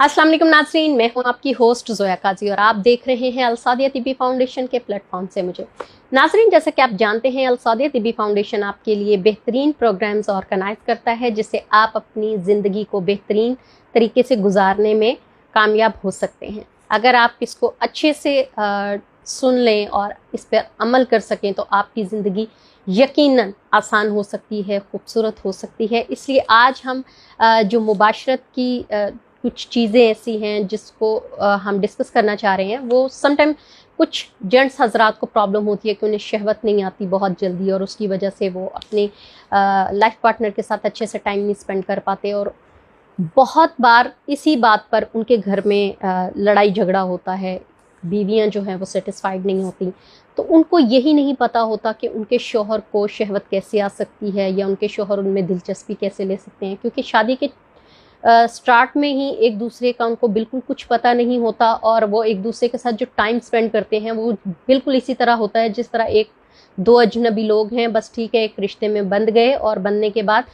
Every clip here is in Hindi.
अस्सलाम वालेकुम नाज़रीन, मैं हूं आपकी होस्ट ज़ोया काजी और आप देख रहे हैं अल-सादिया तिब्बी फाउंडेशन के प्लेटफॉर्म से मुझे। नाज़रीन, जैसा कि आप जानते हैं, अल-सादिया तिब्बी फाउंडेशन आपके लिए बेहतरीन प्रोग्राम्स ऑर्गेनाइज करता है जिससे आप अपनी ज़िंदगी को बेहतरीन तरीके से गुजारने में कामयाब हो सकते हैं। अगर आप इसको अच्छे से सुन लें और इस पर अमल कर सकें तो आपकी ज़िंदगी यकीनन आसान हो सकती है, खूबसूरत हो सकती है। इसलिए आज हम जो मुबाशरत की कुछ चीज़ें ऐसी हैं जिसको हम डिस्कस करना चाह रहे हैं। वो समटाइम कुछ जेंट्स हजरात को प्रॉब्लम होती है कि उन्हें शहवत नहीं आती बहुत जल्दी और उसकी वजह से वो अपने लाइफ पार्टनर के साथ अच्छे से टाइम नहीं स्पेंड कर पाते और बहुत बार इसी बात पर उनके घर में लड़ाई झगड़ा होता है। बीवियां जो हैं वो सेटिस्फाइड नहीं होती, तो उनको यही नहीं पता होता कि उनके शौहर को शहवत कैसे आ सकती है या उनके शौहर उनमें दिलचस्पी कैसे ले सकते हैं, क्योंकि शादी के स्टार्ट में ही एक दूसरे का उनको बिल्कुल कुछ पता नहीं होता और वो एक दूसरे के साथ जो टाइम स्पेंड करते हैं वो बिल्कुल इसी तरह होता है जिस तरह एक दो अजनबी लोग हैं, बस ठीक है, एक रिश्ते में बंध गए और बनने के बाद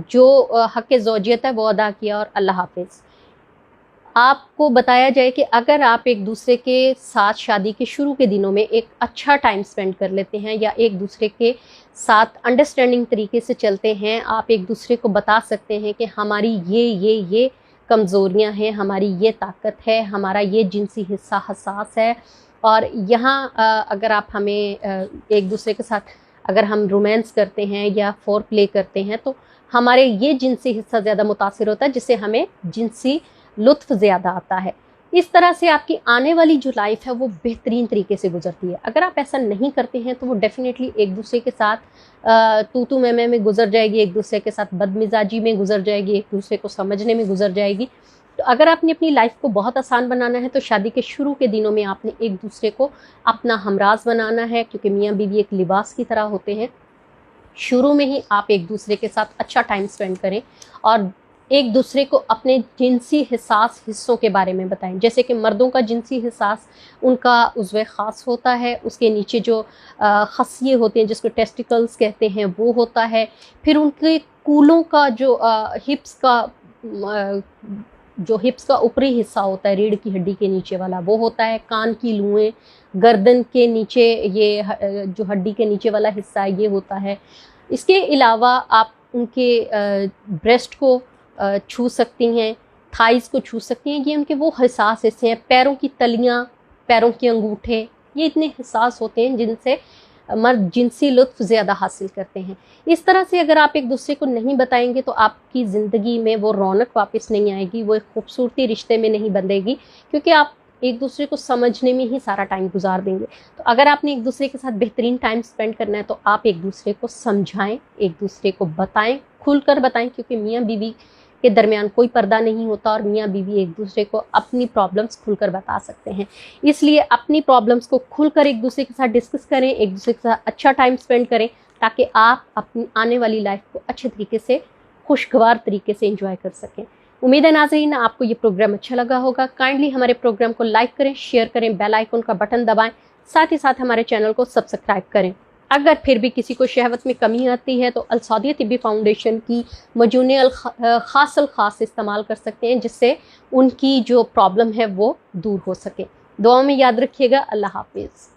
जो हक़ ज़ौजियत है वो अदा किया और अल्लाह हाफिज़। आपको बताया जाए कि अगर आप एक दूसरे के साथ शादी के शुरू के दिनों में एक अच्छा टाइम स्पेंड कर लेते हैं या एक दूसरे के साथ अंडरस्टैंडिंग तरीके से चलते हैं, आप एक दूसरे को बता सकते हैं कि हमारी ये कमज़ोरियां हैं, हमारी ये ताकत है, हमारा ये जिनसी हिस्सा हसास है और यहाँ अगर आप हमें एक दूसरे के साथ अगर हम रोमांस करते हैं या फोर प्ले करते हैं तो हमारे ये जिनसी हिस्सा ज़्यादा मुतासिर होता है, जिससे हमें जिनसी लुत्फ़ ज़्यादा आता है। इस तरह से आपकी आने वाली जो लाइफ है वो बेहतरीन तरीके से गुजरती है। अगर आप ऐसा नहीं करते हैं तो वो डेफ़िनेटली एक दूसरे के साथ तू-तू मैं-मैं में गुजर जाएगी, एक दूसरे के साथ बदमिज़ाजी में गुजर जाएगी, एक दूसरे को समझने में गुजर जाएगी। तो अगर आपने अपनी लाइफ को बहुत आसान बनाना है तो शादी के शुरू के दिनों में आपने एक दूसरे को अपना हमराज़ बनाना है, क्योंकि मियाँ बीवी एक लिबास की तरह होते हैं। शुरू में ही आप एक दूसरे के साथ अच्छा टाइम स्पेंड करें और एक दूसरे को अपने जिनसी हिस्सास हिस्सों के बारे में बताएं। जैसे कि मर्दों का जिनसी हिस्सास उनका उज़्व ख़ास होता है, उसके नीचे जो खसिये होते हैं जिसको टेस्टिकल्स कहते हैं वो होता है। फिर उनके कूलों का जो हिप्स का ऊपरी हिस्सा होता है, रीढ़ की हड्डी के नीचे वाला वो होता है। कान की लुएँ, गर्दन के नीचे ये जो हड्डी के नीचे वाला हिस्सा है ये होता है। इसके अलावा आप उनके ब्रेस्ट को छू सकती हैं, थाइज़ को छू सकती हैं, ये उनके वो हसास हिस्से हैं। पैरों की तलियाँ, पैरों के अंगूठे, ये इतने हसास होते हैं जिनसे मर्द जिनसी लुत्फ़ ज़्यादा हासिल करते हैं। इस तरह से अगर आप एक दूसरे को नहीं बताएंगे तो आपकी ज़िंदगी में वो रौनक वापस नहीं आएगी, वो एक खूबसूरती रिश्ते में नहीं बंधेगी, क्योंकि आप एक दूसरे को समझने में ही सारा टाइम गुजार देंगे। तो अगर आपने एक दूसरे के साथ बेहतरीन टाइम स्पेंड करना है तो आप एक दूसरे को समझाएं, एक दूसरे को बताएं, खुलकर बताएं, क्योंकि मियाँ बीवी के दरमियान कोई पर्दा नहीं होता और मियाँ बीवी एक दूसरे को अपनी प्रॉब्लम्स खुलकर बता सकते हैं। इसलिए अपनी प्रॉब्लम्स को खुलकर एक दूसरे के साथ डिस्कस करें, एक दूसरे के साथ अच्छा टाइम स्पेंड करें, ताकि आप अपनी आने वाली लाइफ को अच्छे तरीके से, खुशगवार तरीके से एंजॉय कर सकें। उम्मीद है नाज़रीन आपको ये प्रोग्राम अच्छा लगा होगा। काइंडली हमारे प्रोग्राम को लाइक करें, शेयर करें, बेल आइकन का बटन दबाएं, साथ ही साथ हमारे चैनल को सब्सक्राइब करें। अगर फिर भी किसी को शहवत में कमी आती है तो अल-सादिया तिब्बी फाउंडेशन की मजूने ख़ास इस्तेमाल कर सकते हैं, जिससे उनकी जो प्रॉब्लम है वो दूर हो सके। दुआ में याद रखिएगा। अल्लाह हाफिज़।